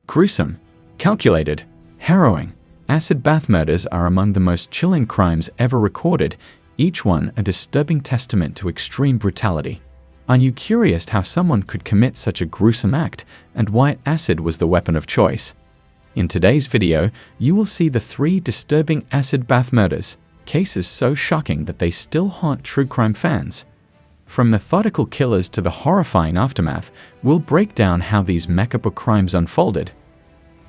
Gruesome, calculated, harrowing. Acid bath murders are among the most chilling crimes ever recorded, each one a disturbing testament to extreme brutality. Are you curious how someone could commit such a gruesome act and why acid was the weapon of choice? In today's video, you will see the 3 disturbing acid bath murders, cases so shocking that they still haunt true crime fans. From methodical killers to the horrifying aftermath, we'll break down how these macabre crimes unfolded.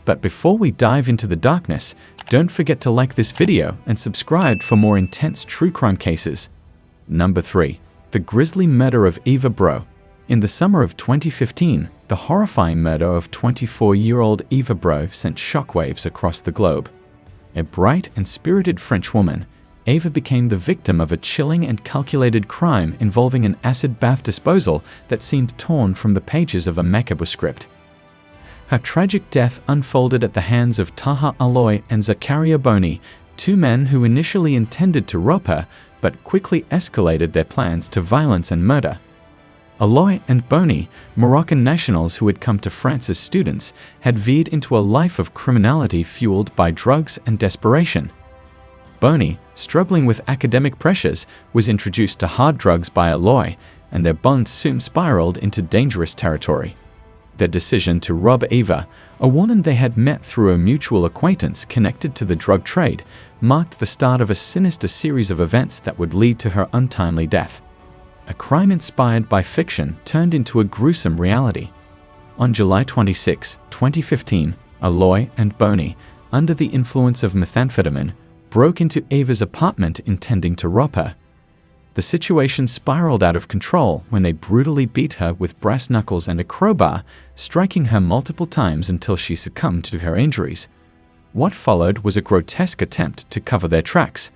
But before we dive into the darkness, don't forget to like this video and subscribe for more intense true crime cases. Number 3. The grisly murder of Eva Bro. In the summer of 2015, the horrifying murder of 24-year-old Eva Bro sent shockwaves across the globe. A bright and spirited French woman, Eva became the victim of a chilling and calculated crime involving an acid bath disposal that seemed torn from the pages of a macabre script. Her tragic death unfolded at the hands of Taha Aloy and Zakaria Boni, 2 men who initially intended to rob her but quickly escalated their plans to violence and murder. Aloy and Boni, Moroccan nationals who had come to France as students, had veered into a life of criminality fueled by drugs and desperation. Boni, struggling with academic pressures, was introduced to hard drugs by Aloy, and their bond soon spiraled into dangerous territory. Their decision to rob Eva, a woman they had met through a mutual acquaintance connected to the drug trade, marked the start of a sinister series of events that would lead to her untimely death. A crime inspired by fiction turned into a gruesome reality. On July 26, 2015, Aloy and Boni, under the influence of methamphetamine, broke into Eva's apartment intending to rob her. The situation spiraled out of control when they brutally beat her with brass knuckles and a crowbar, striking her multiple times until she succumbed to her injuries. What followed was a grotesque attempt to cover their tracks.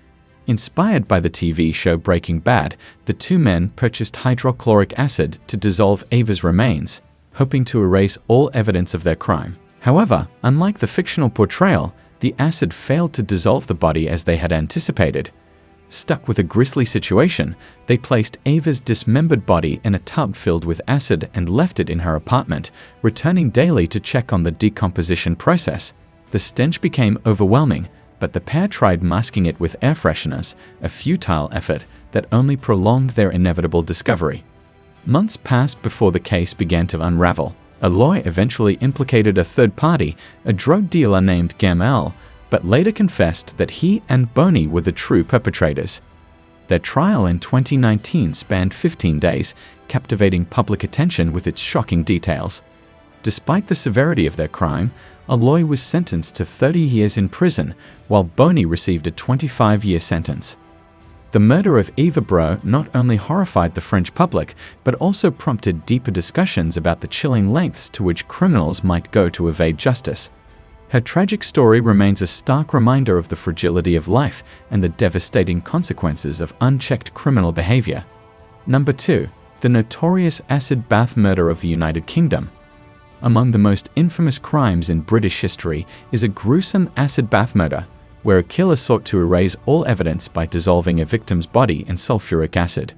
Inspired by the TV show Breaking Bad, the 2 men purchased hydrochloric acid to dissolve Eva's remains, hoping to erase all evidence of their crime. However, unlike the fictional portrayal, the acid failed to dissolve the body as they had anticipated. Stuck with a grisly situation, they placed Eva's dismembered body in a tub filled with acid and left it in her apartment, returning daily to check on the decomposition process. The stench became overwhelming, but the pair tried masking it with air fresheners, a futile effort that only prolonged their inevitable discovery. Months passed before the case began to unravel. Aloy eventually implicated a third party, a drug dealer named Gamel, but later confessed that he and Boni were the true perpetrators. Their trial in 2019 spanned 15 days, captivating public attention with its shocking details. Despite the severity of their crime, Aloy was sentenced to 30 years in prison, while Boni received a 25-year sentence. The murder of Eva Bro not only horrified the French public, but also prompted deeper discussions about the chilling lengths to which criminals might go to evade justice. Her tragic story remains a stark reminder of the fragility of life and the devastating consequences of unchecked criminal behavior. Number 2. The notorious acid bath murder of the United Kingdom. Among the most infamous crimes in British history is a gruesome acid bath murder, where a killer sought to erase all evidence by dissolving a victim's body in sulfuric acid.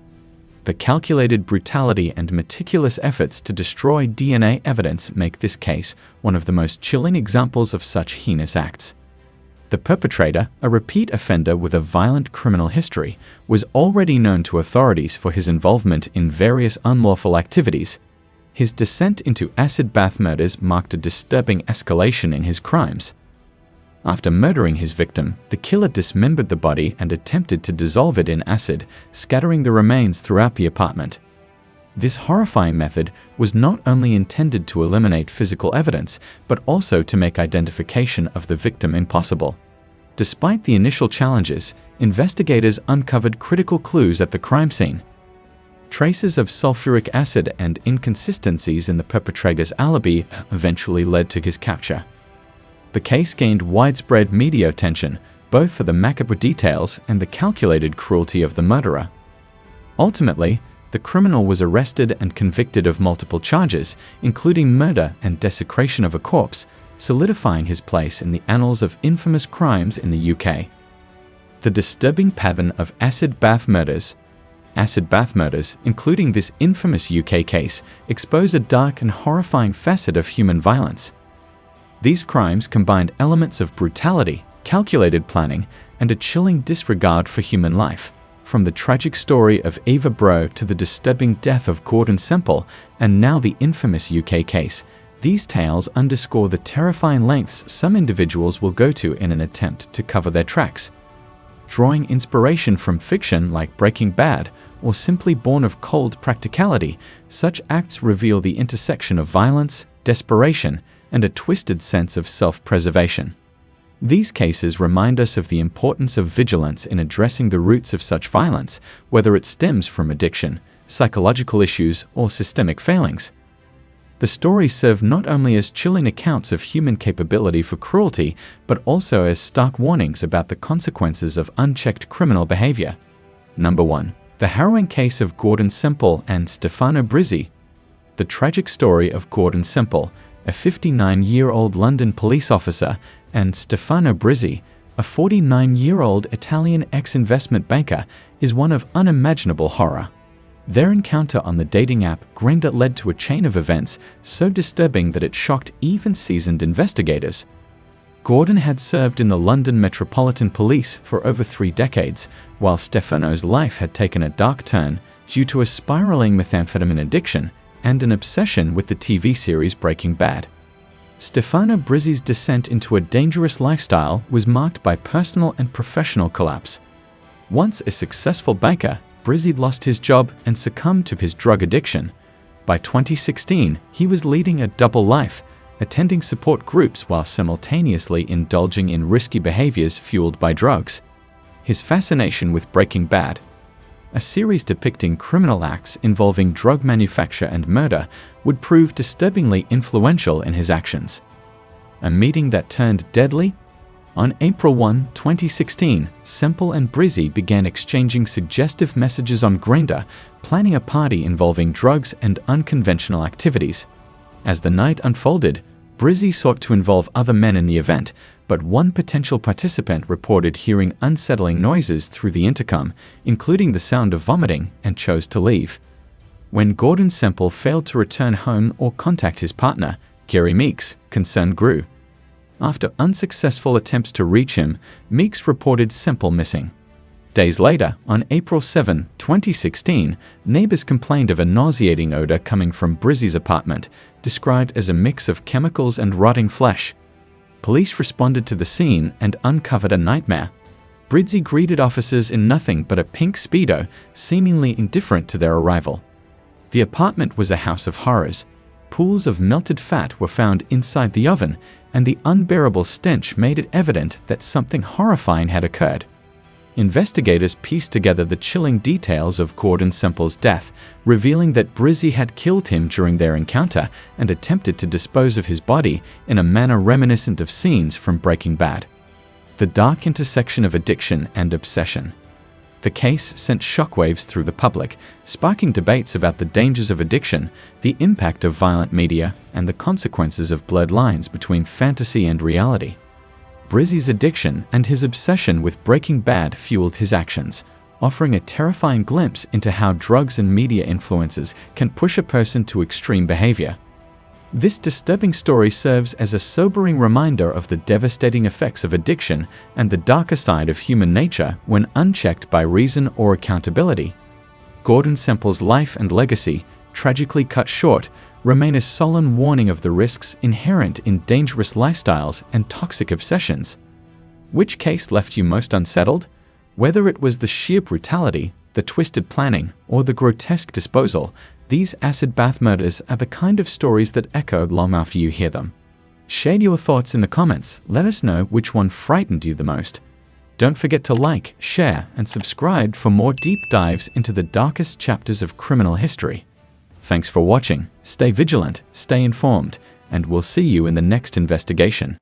The calculated brutality and meticulous efforts to destroy DNA evidence make this case one of the most chilling examples of such heinous acts. The perpetrator, a repeat offender with a violent criminal history, was already known to authorities for his involvement in various unlawful activities. His descent into acid bath murders marked a disturbing escalation in his crimes. After murdering his victim, the killer dismembered the body and attempted to dissolve it in acid, scattering the remains throughout the apartment. This horrifying method was not only intended to eliminate physical evidence, but also to make identification of the victim impossible. Despite the initial challenges, investigators uncovered critical clues at the crime scene. Traces of sulfuric acid and inconsistencies in the perpetrator's alibi eventually led to his capture. The case gained widespread media attention, both for the macabre details and the calculated cruelty of the murderer. Ultimately, the criminal was arrested and convicted of multiple charges, including murder and desecration of a corpse, solidifying his place in the annals of infamous crimes in the UK. The disturbing pattern of acid bath murders. Acid bath murders, including this infamous UK case, expose a dark and horrifying facet of human violence. These crimes combined elements of brutality, calculated planning, and a chilling disregard for human life. From the tragic story of Eva Bro to the disturbing death of Gordon Semple, and now the infamous UK case, these tales underscore the terrifying lengths some individuals will go to in an attempt to cover their tracks. Drawing inspiration from fiction like Breaking Bad, or simply born of cold practicality, such acts reveal the intersection of violence, desperation, and a twisted sense of self-preservation. These cases remind us of the importance of vigilance in addressing the roots of such violence, whether it stems from addiction, psychological issues, or systemic failings. The stories serve not only as chilling accounts of human capability for cruelty, but also as stark warnings about the consequences of unchecked criminal behavior. Number 1. The harrowing case of Gordon Semple and Stefano Brizzi. The tragic story of Gordon Semple, a 59-year-old London police officer, and Stefano Brizzi, a 49-year-old Italian ex-investment banker, is one of unimaginable horror. Their encounter on the dating app Grindr led to a chain of events so disturbing that it shocked even seasoned investigators. Gordon had served in the London Metropolitan Police for over 3 decades, while Stefano's life had taken a dark turn due to a spiraling methamphetamine addiction and an obsession with the TV series Breaking Bad. Stefano Brizzi's descent into a dangerous lifestyle was marked by personal and professional collapse. Once a successful banker, Brizzi lost his job and succumbed to his drug addiction. By 2016, he was leading a double life, attending support groups while simultaneously indulging in risky behaviors fueled by drugs. His fascination with Breaking Bad, a series depicting criminal acts involving drug manufacture and murder, would prove disturbingly influential in his actions. A meeting that turned deadly? On April 1, 2016, Semple and Brizzi began exchanging suggestive messages on Grindr, planning a party involving drugs and unconventional activities. As the night unfolded, Brizzi sought to involve other men in the event, but one potential participant reported hearing unsettling noises through the intercom, including the sound of vomiting, and chose to leave. When Gordon Semple failed to return home or contact his partner, Gary Meeks, concern grew. After unsuccessful attempts to reach him, Meeks reported Semple missing. Days later, on April 7, 2016, neighbors complained of a nauseating odor coming from Brizzi's apartment, described as a mix of chemicals and rotting flesh. Police responded to the scene and uncovered a nightmare. Brizzi greeted officers in nothing but a pink Speedo, seemingly indifferent to their arrival. The apartment was a house of horrors. Pools of melted fat were found inside the oven, and the unbearable stench made it evident that something horrifying had occurred. Investigators pieced together the chilling details of Gordon Semple's death, revealing that Brizzi had killed him during their encounter and attempted to dispose of his body in a manner reminiscent of scenes from Breaking Bad. The dark intersection of addiction and obsession. The case sent shockwaves through the public, sparking debates about the dangers of addiction, the impact of violent media, and the consequences of blurred lines between fantasy and reality. Brizzi's addiction and his obsession with Breaking Bad fueled his actions, offering a terrifying glimpse into how drugs and media influences can push a person to extreme behavior. This disturbing story serves as a sobering reminder of the devastating effects of addiction and the darker side of human nature when unchecked by reason or accountability. Gordon Semple's life and legacy, tragically cut short, remain a solemn warning of the risks inherent in dangerous lifestyles and toxic obsessions. Which case left you most unsettled? Whether it was the sheer brutality, the twisted planning, or the grotesque disposal, these acid bath murders are the kind of stories that echo long after you hear them. Share your thoughts in the comments. Let us know which one frightened you the most. Don't forget to like, share, and subscribe for more deep dives into the darkest chapters of criminal history. Thanks for watching. Stay vigilant, stay informed, and we'll see you in the next investigation.